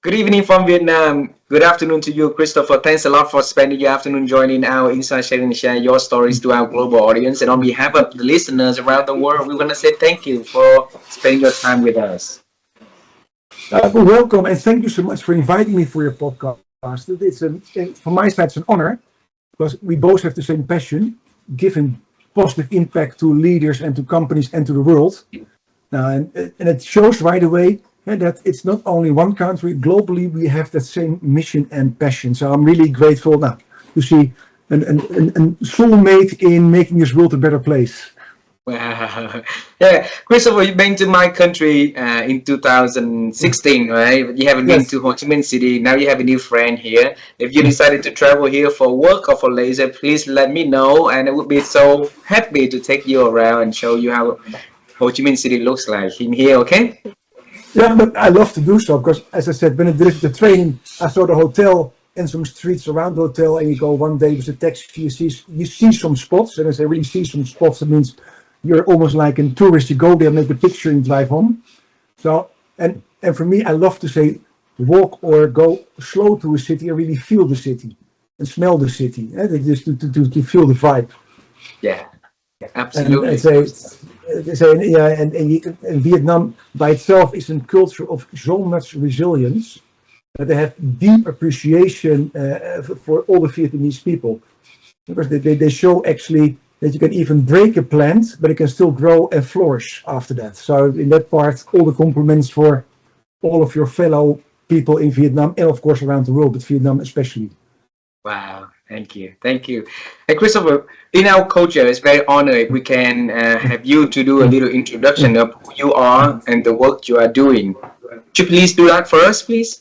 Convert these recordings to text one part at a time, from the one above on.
Good evening from Vietnam. Good afternoon to you, Christopher. Thanks a lot for spending your afternoon joining our Inside Sharing and share your stories to our global audience. And on behalf of the listeners around the world, we want to say thank you for spending your time with us. Welcome and thank you so much for inviting me for your podcast. From my side, it's an honor because we both have the same passion, giving positive impact to leaders and to companies and to the world. And it shows right away that it's not only one country, globally we have that same mission and passion. So I'm really grateful now to see a soulmate in making this world a better place. Wow. Yeah, Christopher, you've been to my country in 2016, right? But you haven't been Yes. to Ho Chi Minh City. Now you have a new friend here. If you decided to travel here for work or for leisure, please let me know. And I would be so happy to take you around and show you how Ho Chi Minh City looks like in here, okay? Yeah, but I love to do so because, as I said, when I did the training, I saw the hotel and some streets around the hotel, and you go one day with a taxi, you see some spots, and as I really see some spots, it means you're almost like a tourist. You go there, make a picture, and drive home. So, and for me, I love to say, walk or go slow to a city and really feel the city and smell the city, just to feel the vibe. Yeah, And I absolutely. say, yeah, and Vietnam by itself is a culture of so much resilience that they have deep appreciation for all the Vietnamese people because they show actually that you can even break a plant, but it can still grow and flourish after that. So in that part, all the compliments for all of your fellow people in Vietnam and of course around the world, but Vietnam especially. Wow, thank you, thank you. And Christopher, in our culture, it's very honored if we can have you to do a little introduction of who you are and the work you are doing. Would you please do that for us, please?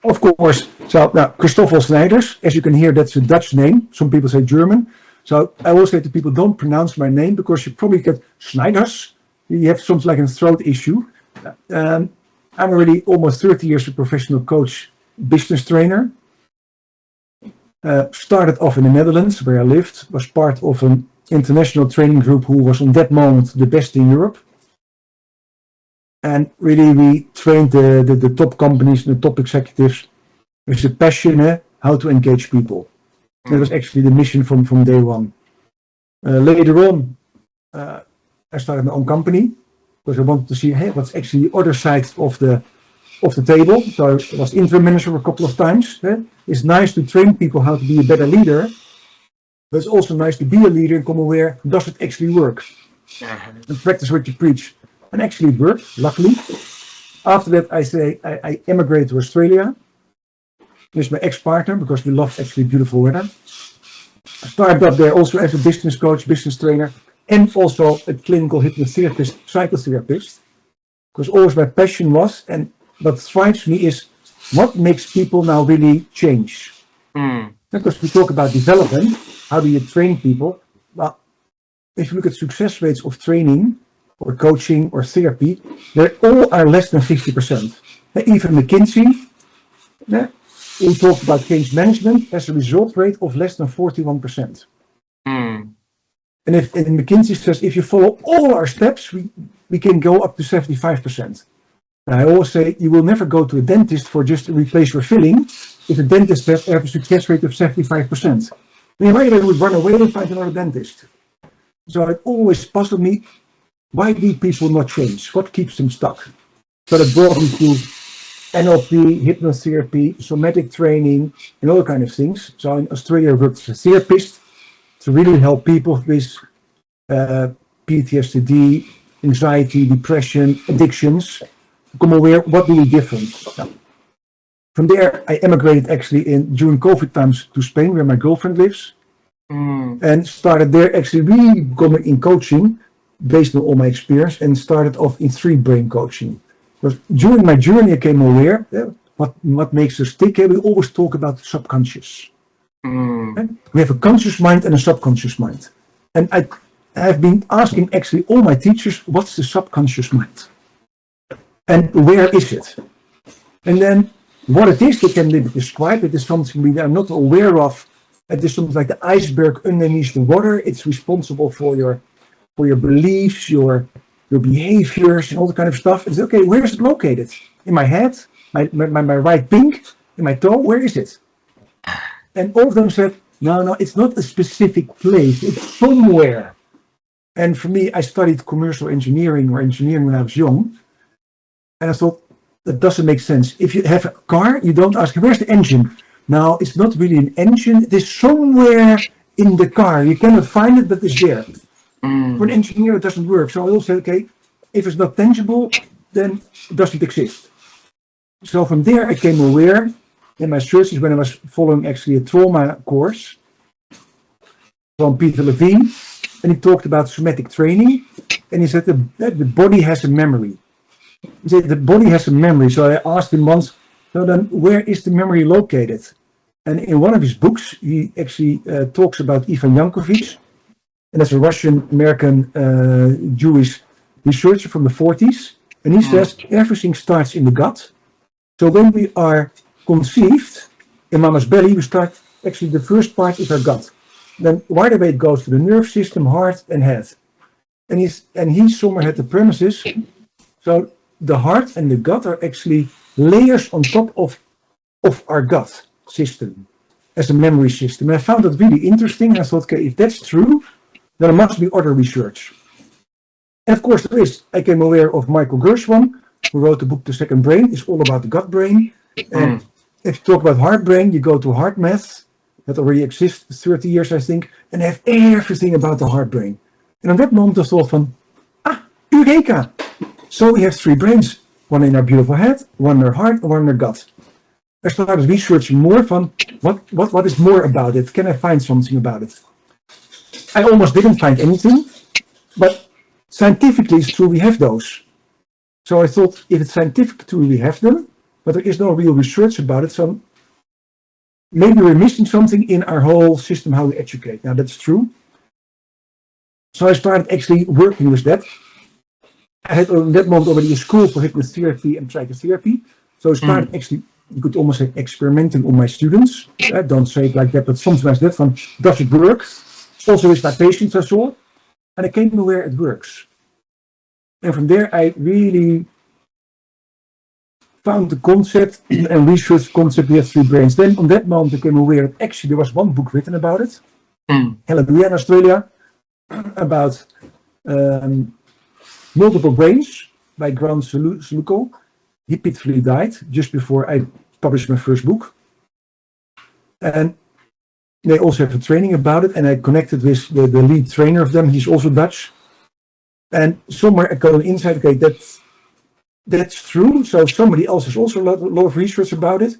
Of course. So now, Christoffel Sneijders, as you can hear, that's a Dutch name. Some people say German. So I always say to people, don't pronounce my name because you probably get Snyders. You have something like a throat issue. Um, I'm already almost 30 years a professional coach, business trainer. Started off in the Netherlands, where I lived. Was part of an international training group who was on that moment the best in Europe. And really, we trained the top companies, the top executives, with a passion how to engage people. That was actually the mission from day one. Later on, I started my own company because I wanted to see, hey, what's actually the other side of the table. So I was interim manager a couple of times. It's nice to train people how to be a better leader, but it's also nice to be a leader and come aware, does it actually work? And practice what you preach. And actually it worked, luckily. After that, I emigrated to Australia with my ex-partner because we love actually beautiful weather. I started up there also as a business coach, business trainer, and also a clinical hypnotherapist, psychotherapist. Because always my passion was, and what drives me is what makes people now really change. Mm. Because we talk about development, how do you train people? Well, if you look at success rates of training or coaching or therapy, they all are less than 50%. Even McKinsey, we talked about change management, has a result rate of less than 41%. Mm. And McKinsey says if you follow all our steps, we can go up to 75%. I always say you will never go to a dentist for just to replace your filling if the dentist has a success rate of 75%. Then right away would run away and find another dentist. So it always puzzled me, why do people not change? What keeps them stuck? So that brought me to NLP, hypnotherapy, somatic training, and all kind of things. So in Australia, I worked as a therapist to really help people with PTSD, anxiety, depression, addictions, become aware what really different. From there, I emigrated actually during COVID times to Spain, where my girlfriend lives, and started there actually really becoming in coaching based on all my experience, and started off in 3-brain coaching. Because during my journey, I came aware what makes us tick. We always talk about the subconscious. We have a conscious mind and a subconscious mind. And I have been asking actually all my teachers, what's the subconscious mind? And where is it? And then what it is, they can describe. It is something we are not aware of. It is something like the iceberg underneath the water. It's responsible for your beliefs, your behaviors, and all that kind of stuff. It's okay, where is it located? In my head, my right pink in my toe, where is it? And all of them said, no, it's not a specific place, it's somewhere. And for me, I studied commercial engineering or engineering when I was young. And I thought, that doesn't make sense. If you have a car, you don't ask, where's the engine? Now, it's not really an engine, it is somewhere in the car. You cannot find it, but it's there. For an engineer, it doesn't work. So I also said, okay, if it's not tangible, then it doesn't exist. So from there, I came aware in my searches when I was following actually a trauma course from Peter Levine, and he talked about somatic training, and he said the body has a memory. He said the body has a memory. So I asked him once, so then where is the memory located? And in one of his books, he actually talks about Ivan Yankovic, and that's a Russian-American Jewish researcher from the 40s. And he says everything starts in the gut. So when we are conceived in mama's belly, we start, actually the first part is our gut. Then right away it goes to the nerve system, heart and head. And he somewhere had the premises. So the heart and the gut are actually layers on top of our gut system as a memory system. And I found that really interesting. I thought, okay, if that's true, then there must be other research. And of course there is. I came aware of Michael Gershwin, who wrote the book The Second Brain. It's all about the gut brain. And if you talk about heart brain, you go to heart math that already exists 30 years, I think, and have everything about the heart brain. And on that moment I thought from, Eureka! So we have three brains, one in our beautiful head, one in our heart, and one in our gut. I started researching more from what is more about it? Can I find something about it? I almost didn't find anything, but scientifically it's true we have those. So I thought, if it's scientific true we have them, but there is no real research about it, so maybe we're missing something in our whole system, how we educate. Now that's true. So I started actually working with that. I had at that moment already a school for hypnotherapy and psychotherapy. So I started actually, you could almost say, experimenting on my students. I don't say it like that, but sometimes that one, does it work? Also with my patients I saw. And I came to where it works. And from there I really found the concept and researched the concept, we have three brains. Then on that moment I became aware that actually there was one book written about it. helloNEWNESS in Australia, about multiple brains by Grant Saluko. He pitifully died just before I published my first book. And they also have a training about it, and I connected with the lead trainer of them. He's also Dutch. And somewhere I got an insight, okay, that's true. So somebody else has also a lot of research about it.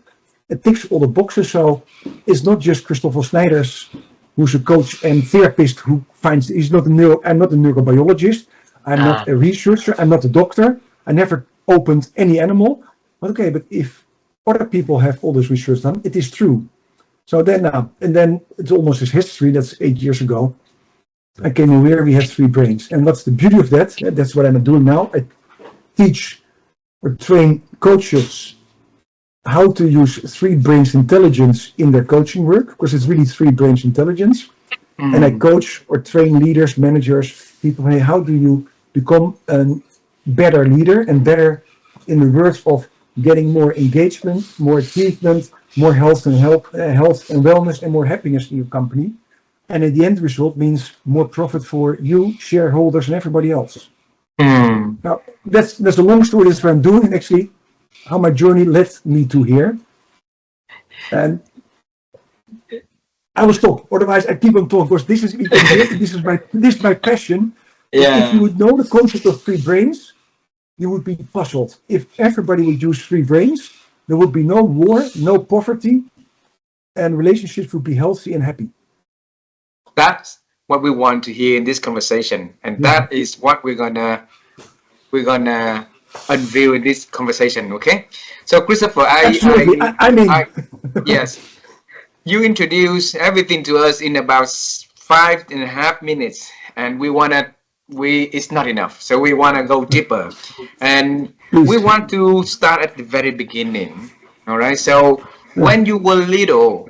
It ticks all the boxes. So it's not just Christoffel Sneijders, who's a coach and therapist who finds, I'm not a neurobiologist. I'm not a researcher. I'm not a doctor. I never opened any animal. But okay, but if other people have all this research done, it is true. So then and then it's almost as history, that's 8 years ago. I came aware we have three brains. And what's the beauty of that? That's what I'm doing now. I teach or train coaches how to use three brains intelligence in their coaching work, because it's really three brains intelligence. And I coach or train leaders, managers, people, hey, how do you become a better leader and better in the words of getting more engagement, more achievement, more health and wellness, and more happiness in your company. And in the end result means more profit for you, shareholders, and everybody else. Now, that's a long story. That's what I'm doing, and actually how my journey led me to here. And I will stop. Otherwise, I keep on talking, because this is my passion. Yeah. If you would know the concept of three brains, you would be puzzled. If everybody would use three brains, there would be no war, no poverty, and relationships would be healthy and happy. That's what we want to hear in this conversation, and that is what we're gonna unveil in this conversation. Okay, so Christoffel, yes, you introduce everything to us in about 5.5 minutes, and it's not enough, so we want to go deeper, and we want to start at the very beginning. All right, so when you were little,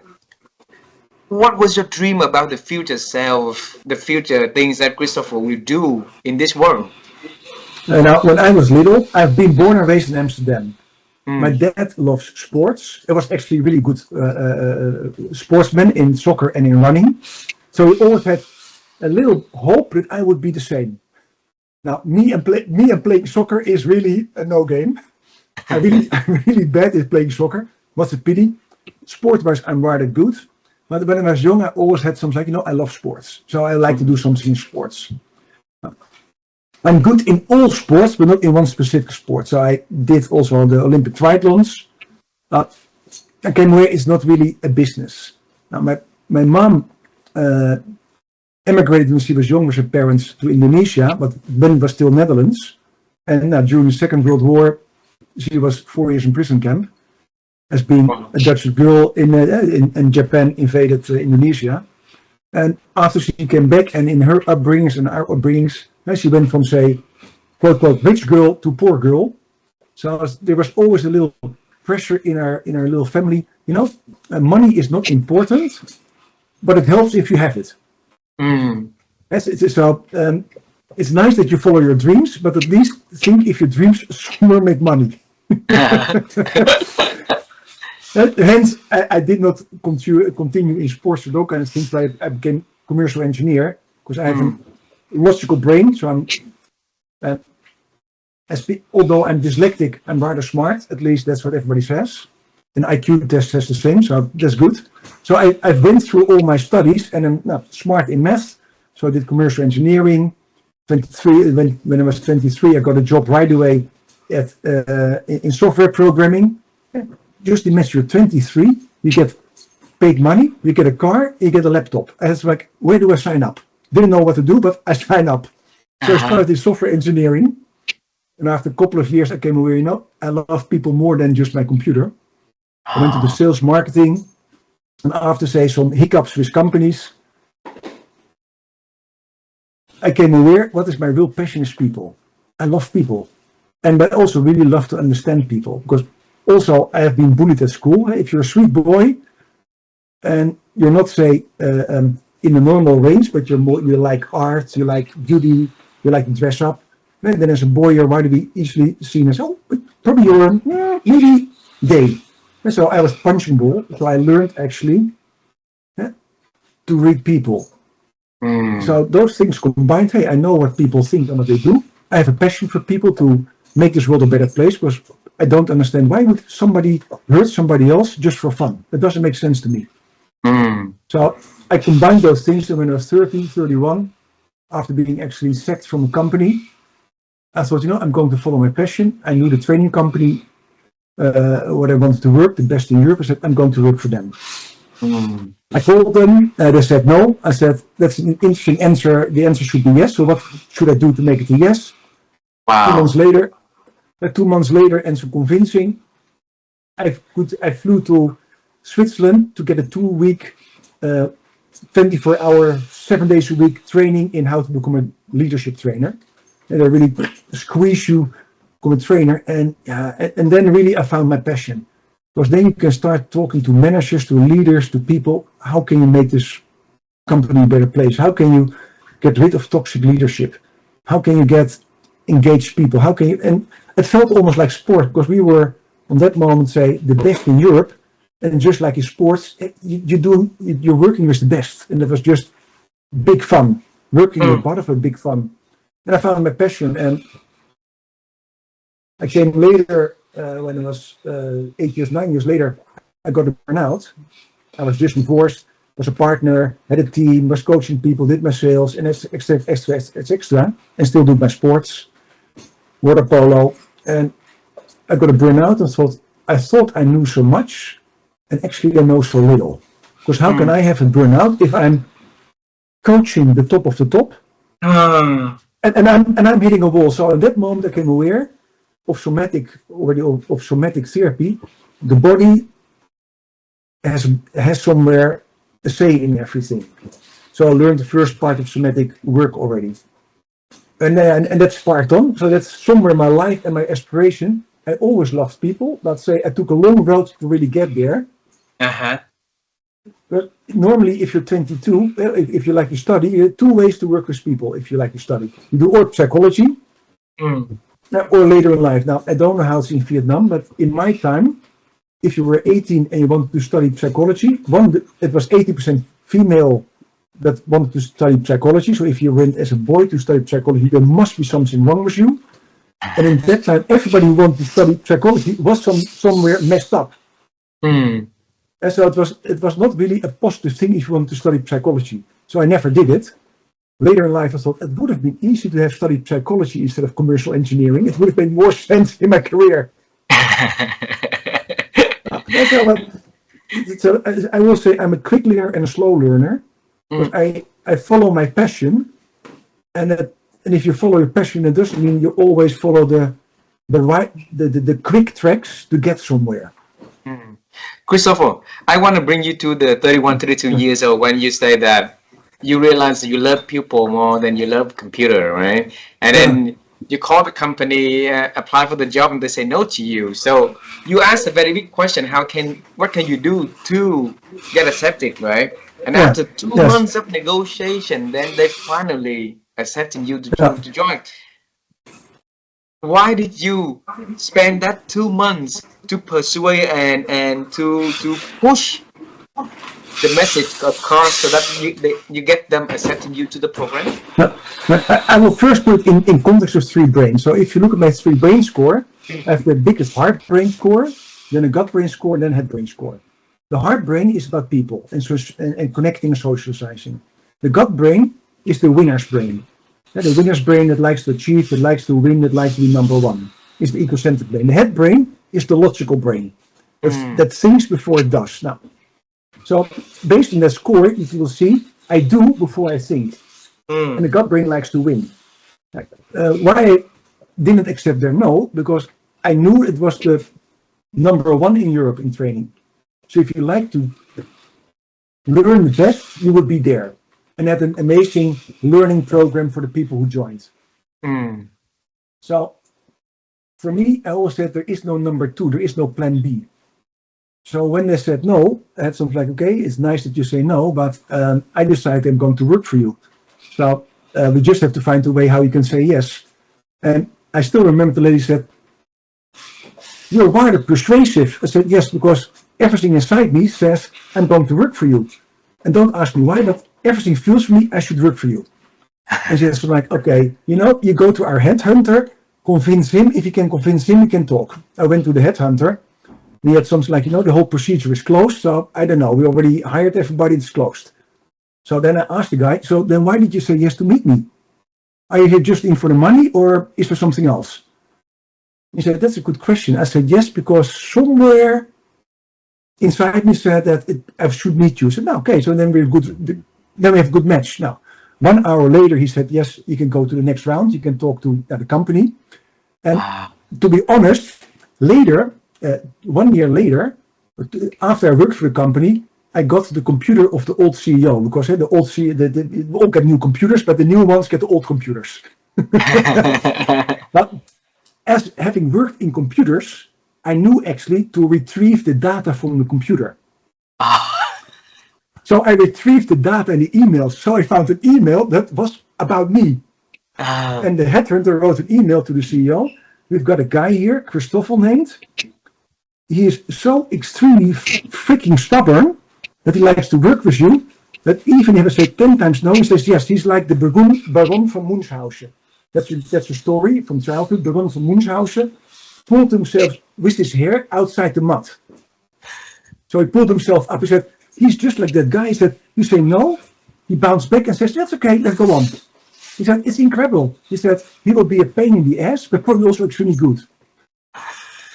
what was your dream about the future self, the future things that Christoffel will do in this world? Now, when I was little, I've been born and raised in Amsterdam. My dad loves sports. He was actually really good sportsman in soccer and in running. So he always had a little hope that I would be the same. Now, me and playing soccer is really a no game. I'm really bad at playing soccer. What's a pity? Sport-wise, I'm rather good. But when I was young, I always had something like, I love sports. So I like to do something in sports. I'm good in all sports, but not in one specific sport. So I did also the Olympic triathlons. Where it's not really a business. Now, my mom emigrated when she was young with her parents to Indonesia, but then it was still Netherlands. And during the Second World War, she was 4 years in prison camp as being a Dutch girl in Japan invaded Indonesia. And after she came back, and in her upbringings and our upbringings, she went from, say, quote, quote, rich girl to poor girl. So there was always a little pressure in our little family. Money is not important, but it helps if you have it. It's nice that you follow your dreams, but at least think if your dreams somewhere make money. Hence, I did not continue in sports or those kind of things, but I became commercial engineer because I have a logical brain. So although I'm dyslexic, I'm rather smart. At least that's what everybody says. An IQ test says the same, so that's good. So I went through all my studies, and I'm smart in math. So I did commercial engineering. 23. When I was 23, I got a job right away in software programming. Just imagine you're 23, you get paid money, you get a car, you get a laptop. And it's like, where do I sign up? Didn't know what to do, but I signed up. So I started in software engineering. And after a couple of years, I came away, I love people more than just my computer. I went to the sales marketing. And after, say, some hiccups with companies, I came aware, what is my real passion is people. I love people. And I also really love to understand people. Because also, I have been bullied at school. If you're a sweet boy and you're not, say, in the normal range, but you like art, you like beauty, you like to dress up, then as a boy, you're right to be easily seen as, probably you're maybe gay. And so I was punching ball. So I learned actually to read people. So those things combined, I know what people think and what they do. I have a passion for people to make this world a better place because I don't understand why would somebody hurt somebody else just for fun. That doesn't make sense to me. So I combined those things, and when I was 30, 31, after being actually sacked from a company, I thought, I'm going to follow my passion. I knew the training company, what I wanted to work, the best in Europe. I said, I'm going to work for them. I called them, they said no. I said, that's an interesting answer. The answer should be yes. So what should I do to make it a yes? Wow. 2 months later, and so convincing, I flew to Switzerland to get a 2-week, 24-hour, 7 days a week training in how to become a leadership trainer. And they really squeeze you, become a trainer, and then really I found my passion. Because then you can start talking to managers, to leaders, to people. How can you make this company a better place? How can you get rid of toxic leadership? How can you get engaged people? How can you? And it felt almost like sport because we were on that moment, say, the best in Europe. And just like in sports, you're working with the best. And it was just big fun. Working with part of a big fun. And I found my passion. And I came later, when I was 9 years later, I got a burnout. I was just divorced, was a partner, had a team, was coaching people, did my sales, and extra, and still do my sports, water polo. And I got a burnout and I thought I knew so much, and actually I know so little. Because how can I have a burnout if I'm coaching the top of the top, and I'm hitting a wall? So at that moment I became aware of somatic therapy. The body has somewhere a say in everything. So I learned the first part of somatic work already, and that's part on. So that's somewhere in my life and my aspiration. I always loved people, but say I took a long road to really get there. But normally, if you're 22, if you like to study, you have 2 ways to work with people. If you like to study, you do or psychology, or later in life. Now, I don't know how it's in Vietnam, but in my time, if you were 18 and you wanted to study psychology, it was 80% female that wanted to study psychology. So if you went as a boy to study psychology, there must be something wrong with you. And in that time, everybody who wanted to study psychology was somewhere messed up. Mm. And so it was not really a positive thing if you wanted to study psychology. So I never did it. Later in life, I thought it would have been easy to have studied psychology instead of commercial engineering. It would have made more sense in my career. So I will say I'm a quick learner and a slow learner. Because I follow my passion, and if you follow your passion, it doesn't mean you always follow the quick tracks to get somewhere. Christoffel, I want to bring you to the 31, 32 years old when you say that you realize you love people more than you love computer, right? And then you call the company, apply for the job, and they say no to you. So you ask a very big question: what can you do to get accepted, right? And after 2 months of negotiation, then they finally accepting you to join. Why did you spend that 2 months to persuade and to push the message across so that you get them accepting you to the program? I will first put it in context of 3 brains. So if you look at my 3 brain score, I have the biggest heart brain score, then a gut brain score, then head brain score. The heart brain is about people and connecting and socializing. The gut brain is the winner's brain. The winner's brain that likes to achieve, that likes to win, that likes to be number one. Is the egocentric brain. The head brain is the logical brain that thinks before it does. Now, so based on that score, you will see I do before I think, and the gut brain likes to win. Why I didn't accept their no, because I knew it was the number 1 in Europe in training. So if you like to learn the best, you would be there. And had an amazing learning program for the people who joined. So for me, I always said there is no number 2, there is no plan B. So when they said no, I had something like, okay, it's nice that you say no, but I decided I'm going to work for you. So we just have to find a way how you can say yes. And I still remember the lady said, you're rather persuasive. I said, yes, because everything inside me says I'm going to work for you. And don't ask me why, but everything feels for me I should work for you. And she was like, okay, you go to our headhunter, convince him. If you can convince him, we can talk. I went to the headhunter. We had something like, the whole procedure is closed. So I don't know, we already hired everybody, it's closed. So then I asked the guy, so then why did you say yes to meet me? Are you here just in for the money or is there something else? He said, that's a good question. I said, yes, because somewhere inside me said that I should meet you. I said, no, okay, so then we're good. Then we have a good match. Now, 1 hour later, he said, yes, you can go to the next round. You can talk to the company. And to be honest, later, 1 year later, after I worked for the company, I got the computer of the old CEO because the old CEO, we all get new computers, but the new ones get the old computers. But as having worked in computers, I knew actually to retrieve the data from the computer. So I retrieved the data and the emails. So I found an email that was about me. And the headhunter wrote an email to the CEO. We've got a guy here, Christoffel named. He is so extremely freaking stubborn that he likes to work with you. That even if I say 10 times no, he says yes. He's like the Baron from Munchausen. That's a story from childhood. Baron from Munchausen pulled himself with his hair outside the mud. So he pulled himself up. He said, he's just like that guy. He said, you say no. He bounced back and says, that's okay, let's go on. He said, it's incredible. He said, he will be a pain in the ass, but probably also extremely good.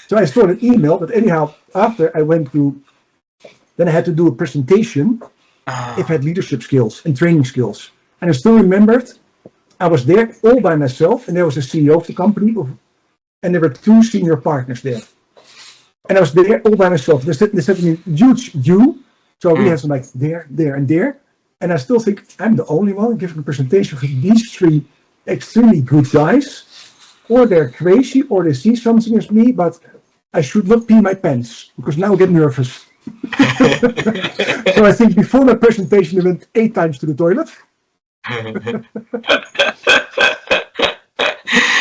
So I saw an email, but anyhow, after I went to, then I had to do a presentation if I had leadership skills and training skills. And I still remembered, I was there all by myself, and there was a CEO of the company, and there were 2 senior partners there. And I was there all by myself. They said me huge you. So we had some like there, and there. And I still think I'm the only one giving a presentation for these 3 extremely good guys. Or they're crazy, or they see something as me, but I should not pee my pants, because now I get nervous. So I think before my presentation, I went 8 times to the toilet.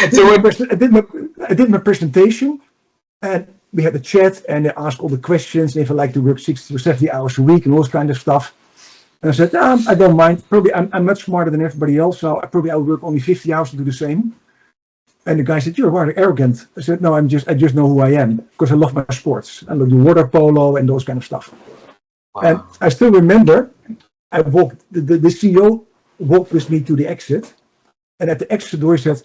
I did my presentation, and we had a chat, and they asked all the questions if I like to work 60 or 70 hours a week and all this kind of stuff. And I said, I don't mind. Probably I'm much smarter than everybody else, so I'll work only 50 hours to do the same. And the guy said, "You're rather arrogant." I said, "No, I just know who I am because I love my sports. I love the water polo and those kind of stuff." Wow. And I still remember, I walked. The CEO walked with me to the exit, and at the exit door he said,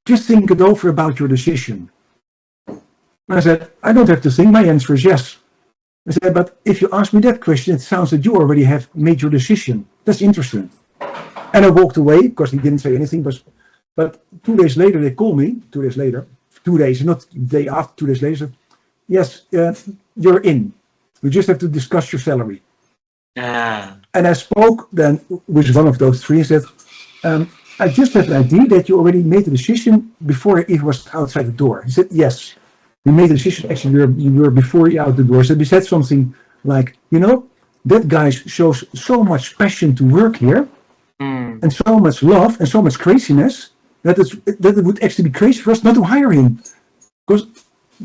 "Just think it over about your decision." And I said, "I don't have to think. My answer is yes." I said, "But if you ask me that question, it sounds that you already have made your decision. That's interesting." And I walked away because he didn't say anything. But 2 days later, they called me. 2 days later, 2 days, not the day after. 2 days later, yes, you're in. We just have to discuss your salary. And I spoke then with one of those three and said, "I just have an idea that you already made the decision before it was outside the door." He said, "Yes, we made the decision. Actually, you were before you out the door." So we said something like, "That guy shows so much passion to work here, and so much love and so much craziness that it would actually be crazy for us not to hire him, because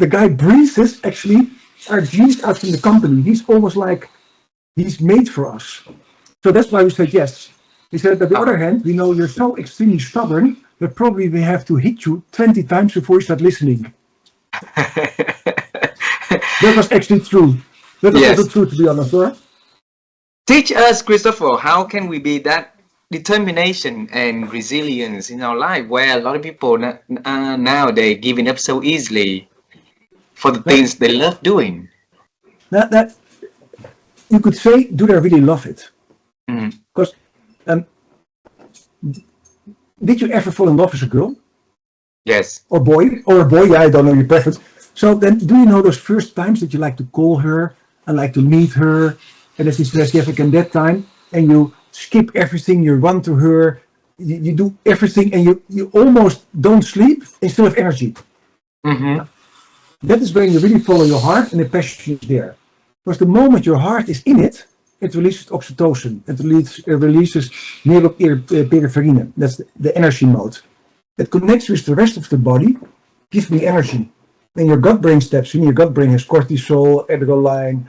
the guy breathes actually our genes out from the company. He's almost like he's made for us." So that's why we said yes. He said, "On the other hand, we know you're so extremely stubborn that probably we have to hit you 20 times before you start listening." That was actually true. That was also true, to be honest. Right? Teach us, Christoffel, how can we be that determination and resilience in our life, where a lot of people now they're giving up so easily for the things they love doing? That you could say, do they really love it? Because did you ever fall in love with a girl? Yes. Or boy? Yeah, I don't know your preference. So then, do you know those first times that you like to call her and like to meet her, and that she says yes, I can that time, and you skip everything, you run to her, you do everything, and you almost don't sleep and still have energy. That is when you really follow your heart and the passion is there. Because the moment your heart is in it, it releases oxytocin, it releases neuroperiferine, that's the energy mode. It connects with the rest of the body, gives me energy. Then your gut brain steps in, your gut brain has cortisol, adrenaline,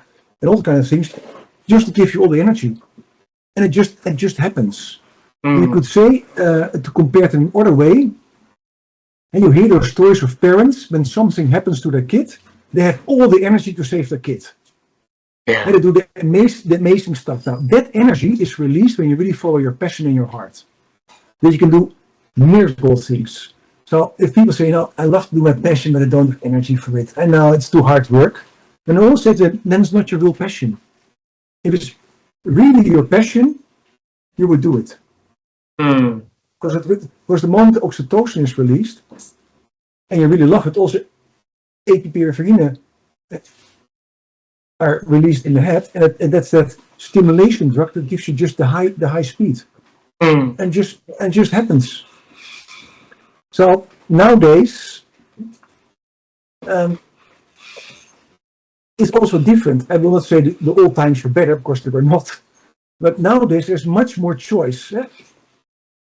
and all kind of things, just to give you all the energy. And it just happens. You could say, to compare it in another way, and you hear those stories of parents, when something happens to their kid, they have all the energy to save their kid. Yeah. And they do the amazing stuff. Now, that energy is released when you really follow your passion in your heart. That you can do miracle things. So if people say, I love to do my passion, but I don't have energy for it, I know it's too hard work, then I always say that then it's not your real passion. If it's really your passion, you would do it. Because the moment the oxytocin is released, and you really love it, also epiperiferine are released in the head, and that's that stimulation drug that gives you just the high speed, and just happens. So nowadays, it's also different. I will not say the old times were better, because they were not. But nowadays there's much more choice.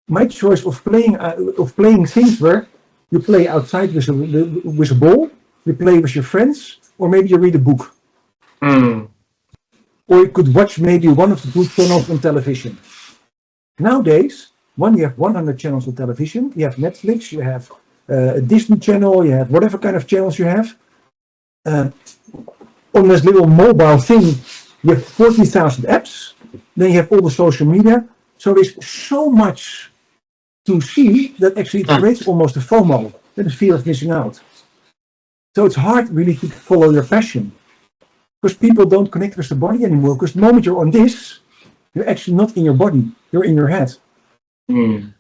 My choice of playing things where you play outside with a ball, you play with your friends, or maybe you read a book. Or you could watch maybe one of the good channels on television. Nowadays, you have 100 channels on television, you have Netflix, you have a Disney channel, you have whatever kind of channels you have. On this little mobile thing, you have 40,000 apps, then you have all the social media. So there's so much to see that actually it creates almost a FOMO, the fear of missing out. So it's hard really to follow your passion, because people don't connect with the body anymore, because the moment you're on this, you're actually not in your body, you're in your head. And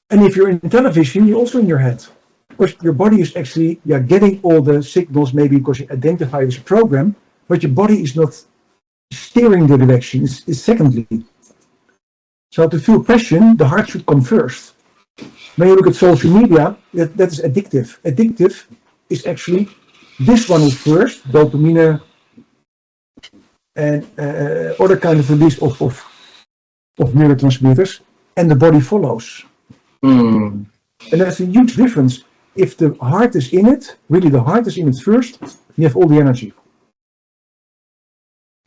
if you're in television, you're also in your head, because your body is actually getting all the signals, maybe because you identify with a program, but your body is not steering the direction, it's secondly. So to feel passion, the heart should come first. When you look at social media, that is addictive. Addictive is actually this one is first, dopamine and other kind of release of neurotransmitters, and the body follows. And that's a huge difference. If the heart is in it, really the heart is in it first, you have all the energy.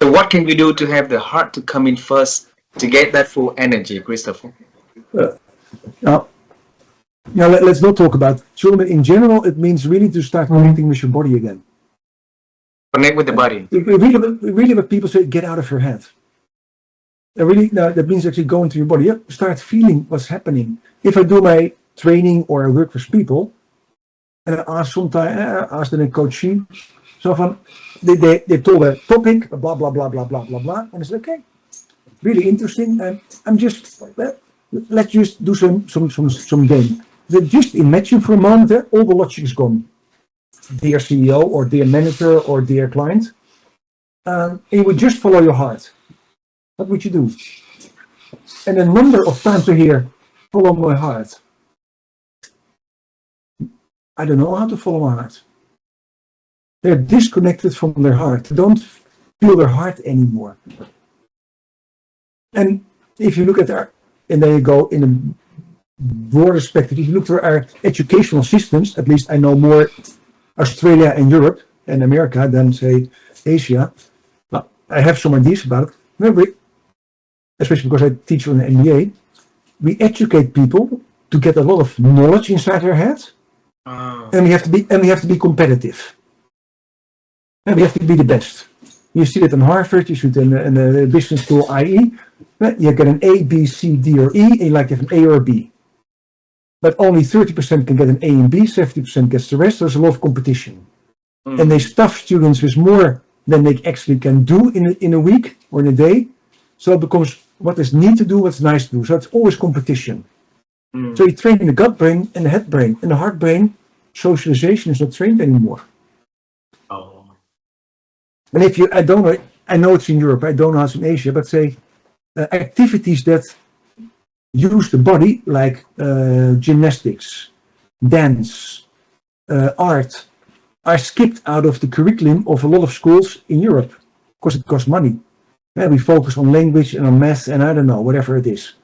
So what can we do to have the heart to come in first to get that full energy, Christoffel? Now, let's not talk about children in general. It means really to start connecting with your body again. Connect with the body. Really what people say, get out of your head. And really, that means actually go into your body. Yeah, start feeling what's happening. If I do my training or I work with people, and I ask sometimes, I ask them in coaching, so from they told a topic, blah blah blah blah blah blah blah, and I said, okay, really interesting. And I'm just let's just do some game. Just imagine for a moment that all the logic is gone. Dear CEO or dear manager or dear client, and you would just follow your heart. What would you do? And the number of times I hear, follow my heart. I don't know how to follow my heart. They're disconnected from their heart. They don't feel their heart anymore. And if you look at our, and there you go in a broader perspective, if you look at our educational systems, at least I know more Australia and Europe and America than, say, Asia. Well, I have some ideas about it. Remember, especially because I teach on the MBA, we educate people to get a lot of knowledge inside their head, and we have to be competitive, and we have to be the best. You see it in Harvard, you see it in the business school, IE. You get an A, B, C, D, or E, and you like to have an A or a B. But only 30% can get an A and B, 70% gets the rest. There's a lot of competition. And they stuff students with more than they actually can do in a week or in a day. So it becomes what is neat to do, what's nice to do. So it's always competition. So you train in the gut brain and the head brain. And the heart brain, socialization is not trained anymore. Oh. And if you, I don't know, I know it's in Europe, I don't know how it's in Asia, but say activities that use the body, like gymnastics, dance, art, are skipped out of the curriculum of a lot of schools in Europe because it costs money. Yeah, we focus on language and on math and I don't know, whatever it is.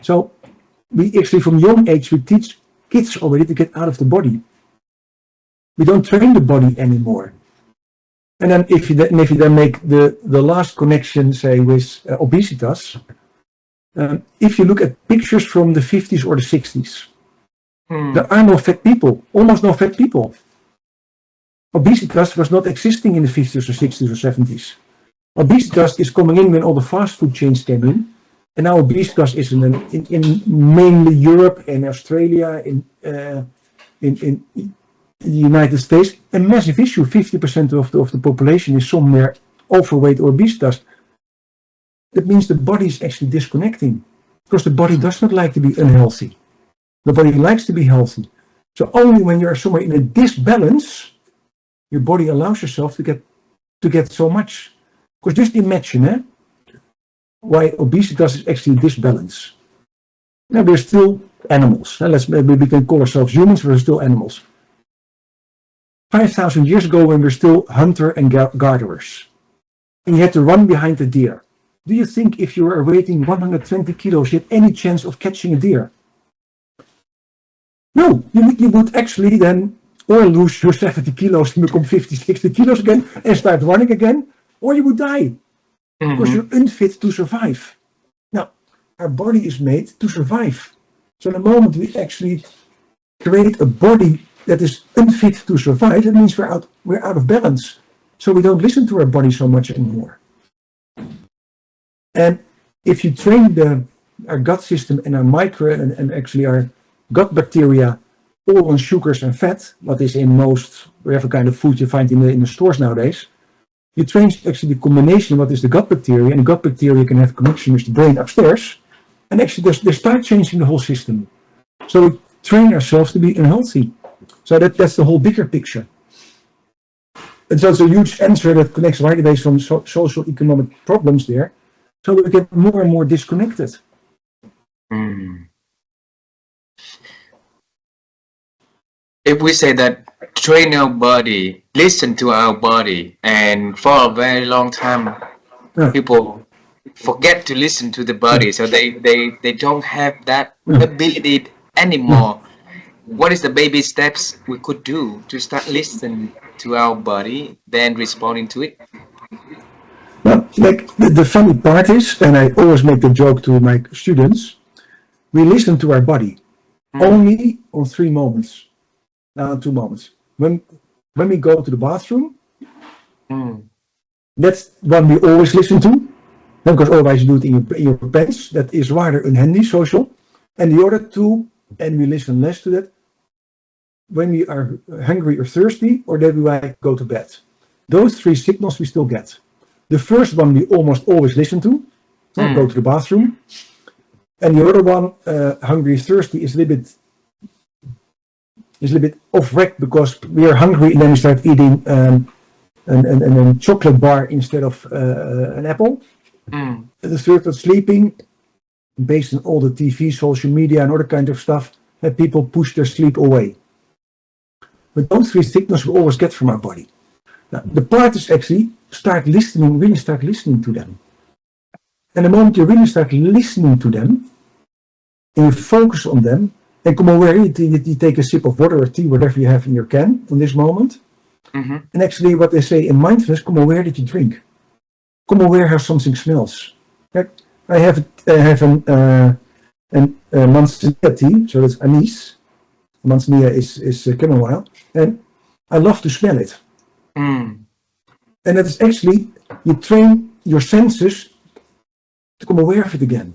So we actually from young age, we teach kids already to get out of the body. We don't train the body anymore. And then if you then make the last connection, say, with obesitas, if you look at pictures from the 50s or the 60s, there are no fat people, almost no fat people. Obesitas was not existing in the 50s or 60s or 70s. Obesitas is coming in when all the fast food chains came in, and now obesitas is in mainly Europe and Australia, in the United States, a massive issue. 50% of the population is somewhere overweight or obesitas. That means the body is actually disconnecting, because the body does not like to be unhealthy. The body likes to be healthy. So only when you are somewhere in a disbalance, your body allows yourself to get so much. Because just imagine why obesitas is actually a disbalance. Now we're still animals. We can call ourselves humans, but we're still animals. 5,000 years ago, when we're still hunter and gatherers, and you had to run behind a deer. Do you think if you were weighing 120 kilos, you had any chance of catching a deer? No, you would actually then or lose your 70 kilos and become 50, 60 kilos again and start running again, or you would die because you're unfit to survive. Now, our body is made to survive. So the moment we actually create a body that is unfit to survive, that means we're out of balance. So we don't listen to our body so much anymore. And if you train our gut system and our micro and actually our gut bacteria all on sugars and fat, what is in whatever kind of food you find in the stores nowadays, you train actually the combination of what is the gut bacteria, and the gut bacteria can have connection with the brain upstairs, and actually they start changing the whole system. So we train ourselves to be unhealthy. So that's the whole bigger picture. And so it's a huge answer that connects right away some social economic problems there. So we get more and more disconnected. If we say that train our body, listen to our body, and for a very long time, people forget to listen to the body, so they don't have that ability anymore. what is the baby steps we could do to start listening to our body, then responding to it? Well, like the funny part is, and I always make the joke to my students, we listen to our body only on 3 moments, 2 moments. When we go to the bathroom, that's one we always listen to, because otherwise you do it in your pants. That is rather unhandy, social. And the other 2, and we listen less to that, when we are hungry or thirsty, or that we like go to bed. Those 3 signals we still get. The first one we almost always listen to, go to the bathroom. And the other one, hungry, thirsty, is a little bit off whack, because we are hungry and then we start eating a chocolate bar instead of an apple. The third was sleeping, based on all the TV, social media, and other kind of stuff, that people push their sleep away. But those 3 signals we always get from our body. Now, the part is actually really start listening to them. And the moment you really start listening to them, and you focus on them, and come aware, you take a sip of water or tea, whatever you have in your can in this moment. And actually what they say in mindfulness, come aware that you drink. Come aware how something smells. I have a manzanilla tea, so that's anise. Manzanilla is chamomile, and I love to smell it. And that is actually, you train your senses to come aware of it again.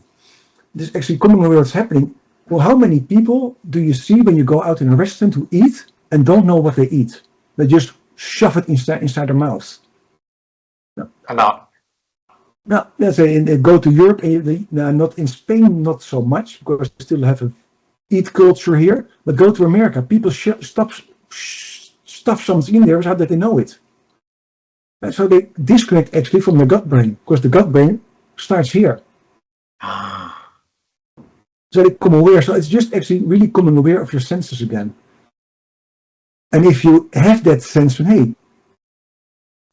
This is actually coming aware of what's happening. Well, how many people do you see when you go out in a restaurant who eat and don't know what they eat? They just shove it inside their mouth. A lot. Now, let's say go to Europe, not in Spain, not so much, because we still have a eat culture here. But go to America, people stuff something in there without that they know it. And so they disconnect actually from the gut brain, because the gut brain starts here. So they come aware. So it's just actually really coming aware of your senses again. And if you have that sense of, hey,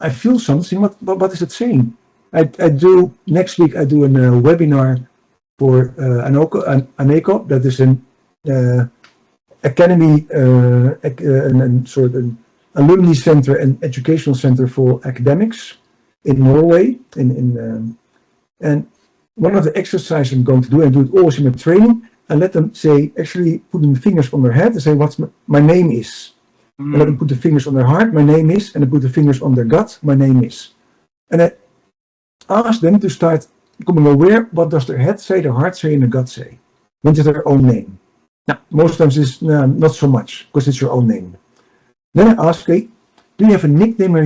I feel something, what is it saying? Next week I do a webinar for ANECO, that is an academy, sort of an alumni center and educational center for academics in Norway. And one of the exercises I'm going to do, I do it always in my training, and let them say, actually put their fingers on their head and say, what's my name is. And let them put the fingers on their heart, my name is, and then put the fingers on their gut, my name is. And I ask them to start becoming aware, what does their head say, their heart say, and their gut say? When it's their own name. Now, most times it's not so much, because it's your own name. Then I ask, okay, do you have a nickname when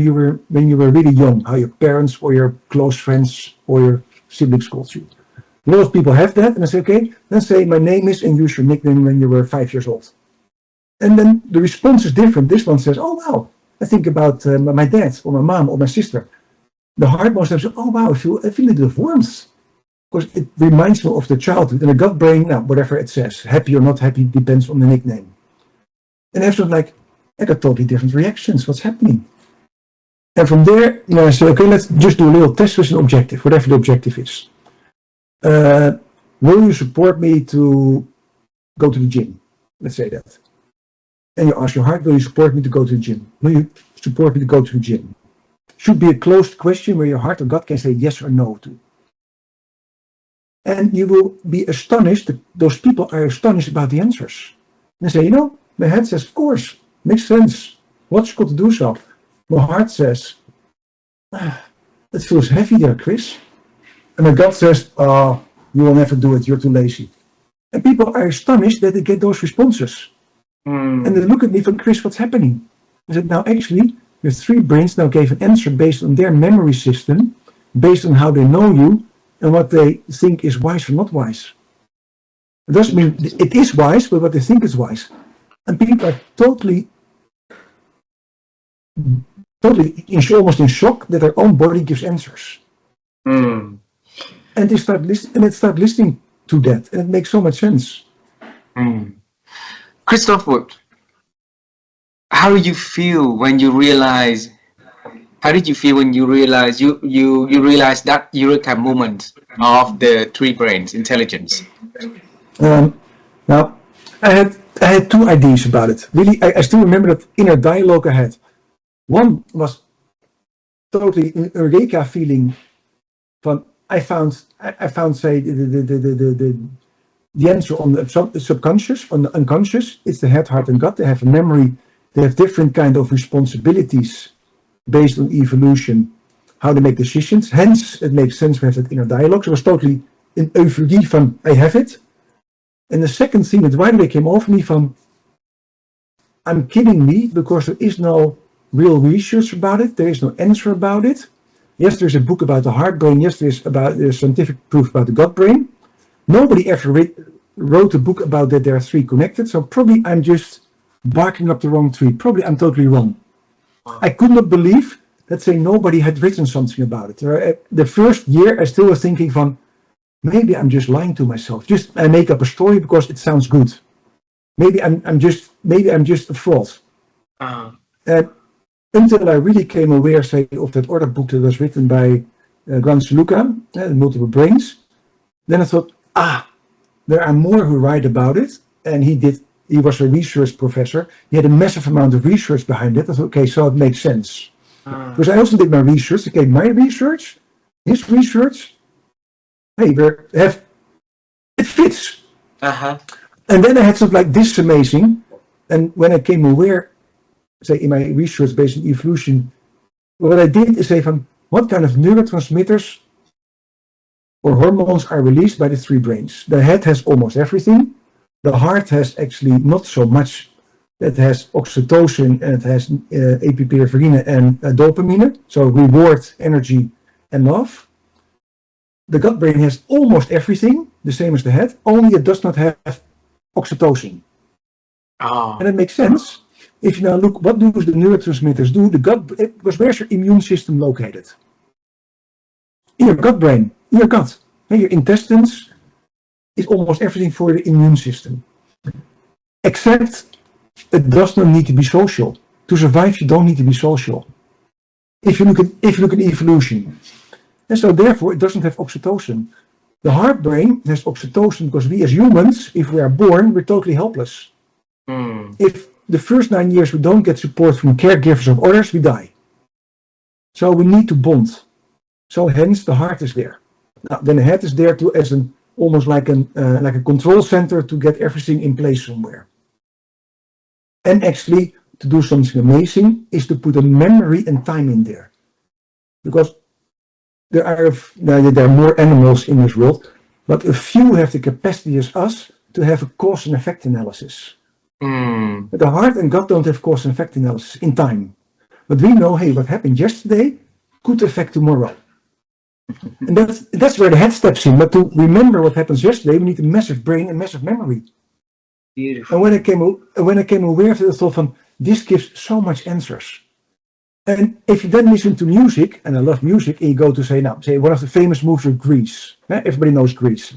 you were really young, how your parents or your close friends or your siblings called you? Most people have that, and I say, okay, then say my name is, and use your nickname when you were 5 years old. And then the response is different. This one says, oh wow, I think about my dad or my mom or my sister. The heart most times says, oh wow, I feel a bit of warmth, because it reminds me of the childhood. And the gut brain, whatever it says, happy or not happy, depends on the nickname. And I have to I got totally different reactions. What's happening? And from there, I say, okay, let's just do a little test with an objective, whatever the objective is. Will you support me to go to the gym? Let's say that. And you ask your heart, will you support me to go to the gym? Will you support me to go to the gym? Should be a closed question where your heart or gut can say yes or no to. And you will be astonished, those people are astonished about the answers. And they say, my head says, of course, makes sense. Logical to do so. My heart says, it feels heavy there, Chris. And my gut says, oh, you will never do it, you're too lazy. And people are astonished that they get those responses. And they look at me from, Chris, what's happening? I said, now actually, your 3 brains now gave an answer based on their memory system, based on how they know you, and what they think is wise or not wise. It doesn't mean it is wise, but what they think is wise. And people are totally almost in shock that their own body gives answers. And they start listening to that, and it makes so much sense. Christoffel, how did you feel when you realized? How did you feel when you realized you realized that eureka moment of the 3 brains intelligence? Now, I had I had two ideas about it. Really, I still remember that inner dialogue I had. One was totally an eureka feeling. I found, say, the answer on the subconscious, on the unconscious. It's the head, heart, and gut. They have a memory. They have different kind of responsibilities based on evolution, how they make decisions. Hence, it makes sense to have that inner dialogue. So it was totally in euphorie from, I have it. And the second thing that right away came over me from, I'm kidding me, because there is no real research about it. There is no answer about it. Yes, there's a book about the heart brain. Yes, there's scientific proof about the gut brain. Nobody ever wrote a book about that there are three connected. So probably I'm just barking up the wrong tree. Probably I'm totally wrong. I could not believe that, say, nobody had written something about it. The first year I still was thinking from, maybe I'm just lying to myself. Just I make up a story because it sounds good. Maybe I'm just a fraud. And until I really came aware, say, of that other book that was written by Grant Luca, Multiple Brains, then I thought, there are more who write about it. And he was a research professor. He had a massive amount of research behind it. I thought, okay, so it makes sense. Because I also did my research. Okay, my research, his research, hey, it fits. And then I had something like, this is amazing. And when I came aware, say, in my research based on evolution, what I did is say from what kind of neurotransmitters or hormones are released by the three brains. The head has almost everything. The heart has actually not so much. It has oxytocin and it has epinephrine and dopamine, so reward, energy, and love. The gut brain has almost everything, the same as the head, only it does not have oxytocin. And it makes sense. If you now look, what do the neurotransmitters do? The gut, because where's your immune system located? In your gut brain, in your gut. And your intestines is almost everything for the immune system. Except it does not need to be social. To survive, you don't need to be social. If you look at evolution. And so therefore, it doesn't have oxytocin. The heart brain has oxytocin because we as humans, if we are born, we're totally helpless. If the first 9 years we don't get support from caregivers of others, we die. So we need to bond. So hence the heart is there. Now, then the head is there to as almost like a control center to get everything in place somewhere. And actually, to do something amazing is to put a memory and time in there. Because there are more animals in this world, but a few have the capacity as us to have a cause and effect analysis. But the heart and gut don't have cause and effect analysis in time. But we know, hey, what happened yesterday could affect tomorrow. And that's where the head steps in. But to remember what happens yesterday, we need a massive brain and massive memory. Beautiful. And when I came aware of it, I thought from, this gives so much answers. And if you then listen to music, and I love music, and you go to say one of the famous movies of Grease. Everybody knows Grease.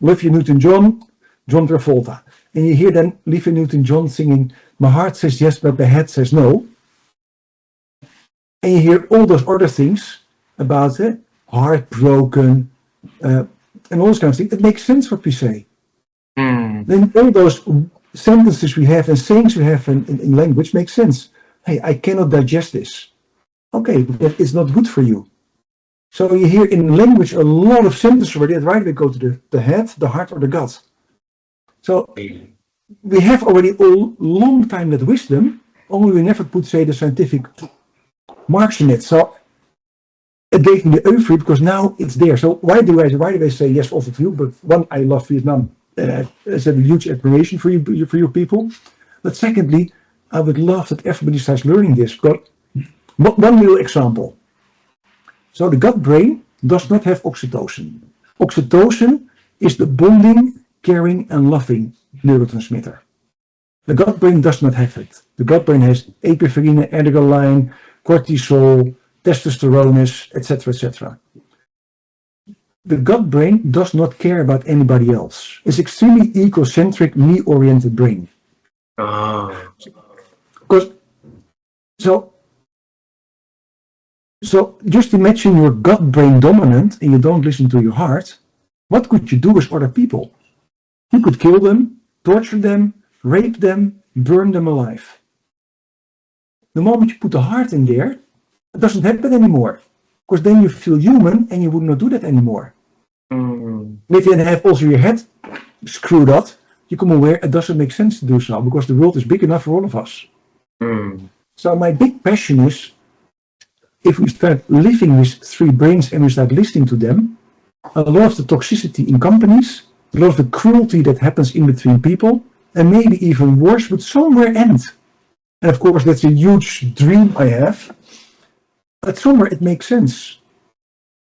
Olivia Newton-John, John Travolta. And you hear then Olivia Newton-John singing, my heart says yes, but my head says no. And you hear all those other things about heartbroken, and all those kinds of things. It makes sense what we say. Then all those sentences we have and sayings we have in language make sense. Hey, I cannot digest this. Okay, but it's not good for you. So you hear in language a lot of sentences where they right away go to the head, the heart, or the gut. So we have already a long time that wisdom, only we never put, say, the scientific marks in it. So it gave me the euphoria because now it's there. So why do I say yes also to you? But one, I love Vietnam. It's a huge admiration for you people. But secondly, I would love that everybody starts learning this. Got one little example. So the gut brain does not have oxytocin. Oxytocin is the bonding, caring, and loving neurotransmitter. The gut brain does not have it. The gut brain has epinephrine, adrenaline, cortisol, testosterone, etc., etc. The gut brain does not care about anybody else. It's extremely egocentric, me-oriented brain. Because so just imagine your gut brain dominant and you don't listen to your heart. What could you do with other people? You could kill them, torture them, rape them, burn them alive. The moment you put the heart in there, it doesn't happen anymore. Because then you feel human and you would not do that anymore. And if you then have also your head screwed up, you come aware it doesn't make sense to do so because the world is big enough for all of us. So my big passion is, if we start living with three brains and we start listening to them, a lot of the toxicity in companies, a lot of the cruelty that happens in between people, and maybe even worse, would somewhere end. And of course, that's a huge dream I have, but somewhere it makes sense.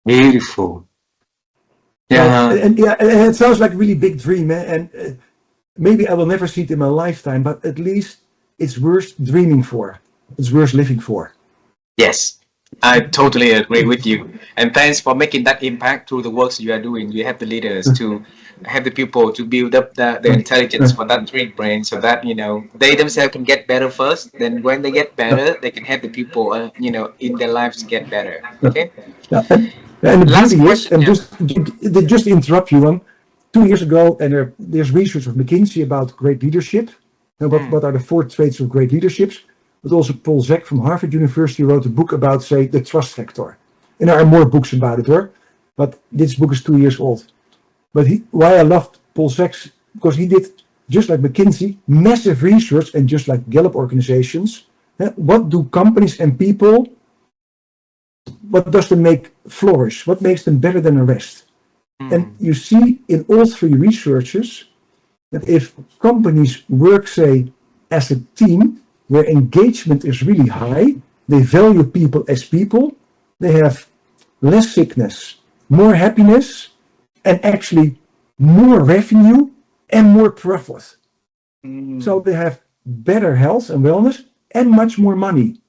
Beautiful. Yeah. And it sounds like a really big dream, and maybe I will never see it in my lifetime, but at least it's worth dreaming for. It's worth living for. Yes, I totally agree with you. And thanks for making that impact through the works you are doing. You have the leaders to have the people to build up the intelligence for that three brain so that, they themselves can get better first. Then when they get better, they can help the people, in their lives to get better. Okay? And the Last beauty is, question, and just to interrupt you, 2 years ago, and there's research of McKinsey about great leadership, and what are the 4 traits of great leaderships. But also Paul Zek from Harvard University wrote a book about, say, the trust factor. And there are more books about it, but this book is 2 years old. But why I loved Paul Zek, because he did, just like McKinsey, massive research, and just like Gallup organizations, what do companies and people, what does them make flourish? What makes them better than the rest? And you see in all 3 researches that if companies work, say, as a team, where engagement is really high, they value people as people, they have less sickness, more happiness, and actually more revenue and more profit. So they have better health and wellness and much more money.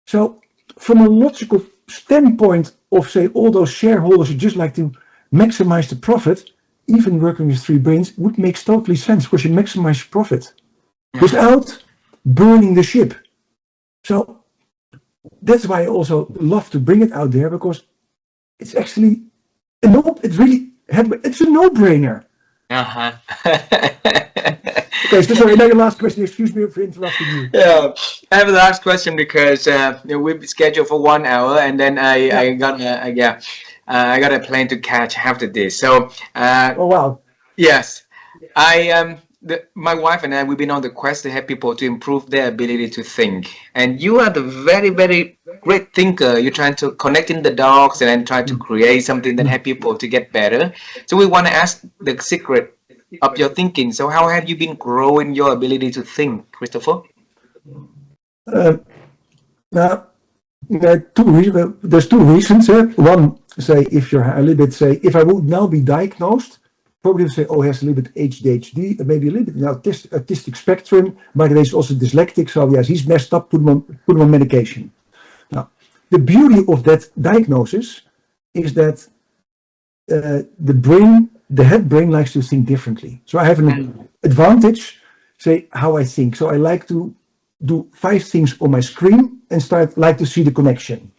So from a logical standpoint of, say, all those shareholders who just like to maximize the profit, even working with 3 brains would make totally sense because you maximize profit without burning the ship. So that's why I also love to bring it out there, because it's actually it's a no-brainer. Okay, so sorry, now your last question. Excuse me for interrupting you. Yeah, I have the last question because we've scheduled for 1 hour, and then I got a plane to catch after this. So Oh wow. yes, my wife and I, we've been on the quest to help people to improve their ability to think. And you are the very, very great thinker. You're trying to connect in the dots and then try to create something that help people to get better. So we want to ask the secret of your thinking. So how have you been growing your ability to think, Christoffel? Now, there's 2 reasons. One, say, if you're a little bit, say, if I would now be diagnosed, probably say, oh, he has a little bit ADHD, maybe a little bit autistic spectrum. By the way, he's also dyslexic, so yes, he's messed up, put him on medication. Now, the beauty of that diagnosis is that the head brain likes to think differently. So I have an advantage, say, how I think. So I like to do 5 things on my screen and like to see the connection.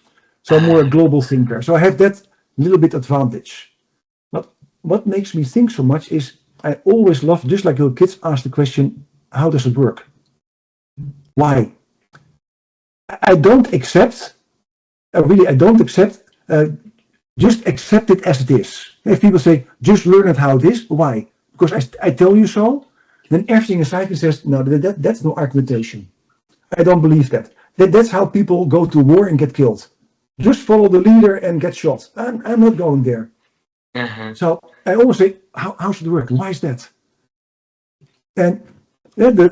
So I'm more a global thinker. So I have that little bit advantage. What makes me think so much is I always love, just like little kids, ask the question, how does it work? Why? I don't accept, just accept it as it is. If people say, just learn it how it is, why? Because I tell you so, then everything inside me says, no, that's no argumentation. I don't believe that. That's how people go to war and get killed. Just follow the leader and get shot. I'm not going there. So I always say, how should it work? Why is that? And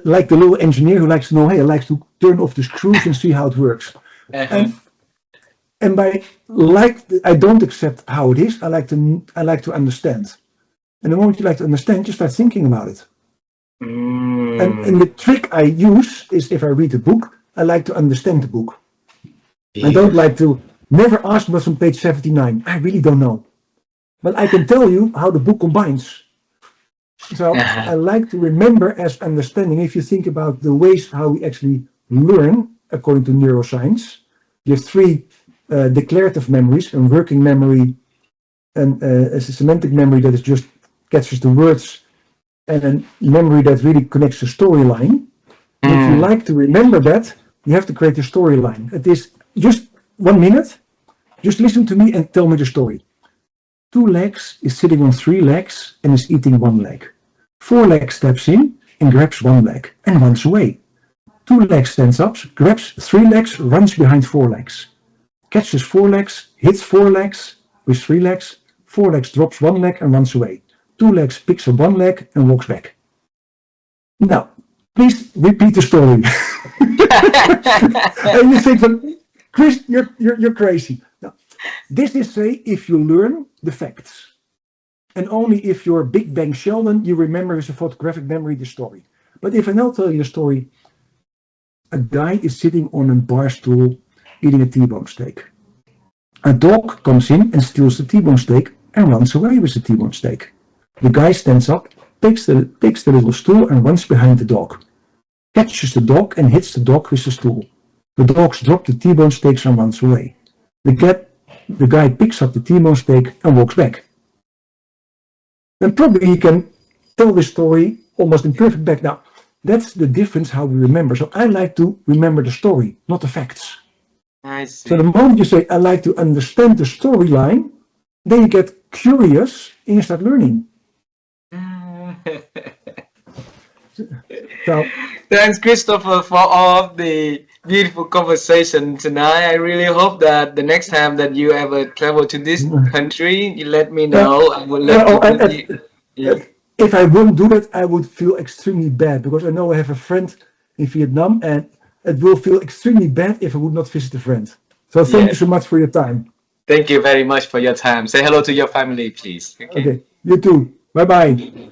like the little engineer who likes to know, hey, I like to turn off the screws and see how it works. And I don't accept how it is. I like to understand. And the moment you like to understand, you start thinking about it. And the trick I use is, if I read a book, I like to understand the book. I don't like to never ask what's on page 79. I really don't know. But I can tell you how the book combines. So I like to remember as understanding. If you think about the ways how we actually learn, according to neuroscience, you have 3 declarative memories: a working memory, and a semantic memory that is just catches the words and a memory that really connects the storyline. And if you like to remember that, you have to create a storyline. It is just 1 minute. Just listen to me and tell me the story. 2 legs is sitting on 3 legs and is eating 1 leg. 4 legs steps in and grabs 1 leg and runs away. 2 legs stands up, grabs 3 legs, runs behind 4 legs. Catches 4 legs, hits 4 legs with 3 legs. 4 legs drops 1 leg and runs away. 2 legs picks up 1 leg and walks back. Now, please repeat the story. And you think, Chris, you're crazy. Now, this is say if you learn the facts. And only if you're Big Bang Sheldon, you remember with a photographic memory the story. But if I now tell you a story, a guy is sitting on a bar stool eating a T-bone steak. A dog comes in and steals the T-bone steak and runs away with the T-bone steak. The guy stands up, takes the little stool and runs behind the dog. Catches the dog and hits the dog with the stool. The dogs drop the T-bone steaks and runs away. The guy picks up the T-bone steak and walks back. Then probably he can tell the story almost in perfect back. Now, that's the difference how we remember. So I like to remember the story, not the facts. I see. So the moment you say, I like to understand the storyline, then you get curious and you start learning. So, thanks, Christopher, for all of the beautiful conversation tonight. I really hope that the next time that you ever travel to this country, you let me know. I would love to meet you. If I wouldn't do that, I would feel extremely bad because I know I have a friend in Vietnam and it will feel extremely bad if I would not visit a friend. So thank you so much for your time. Thank you very much for your time. Say hello to your family, please. Okay. You too. Bye-bye.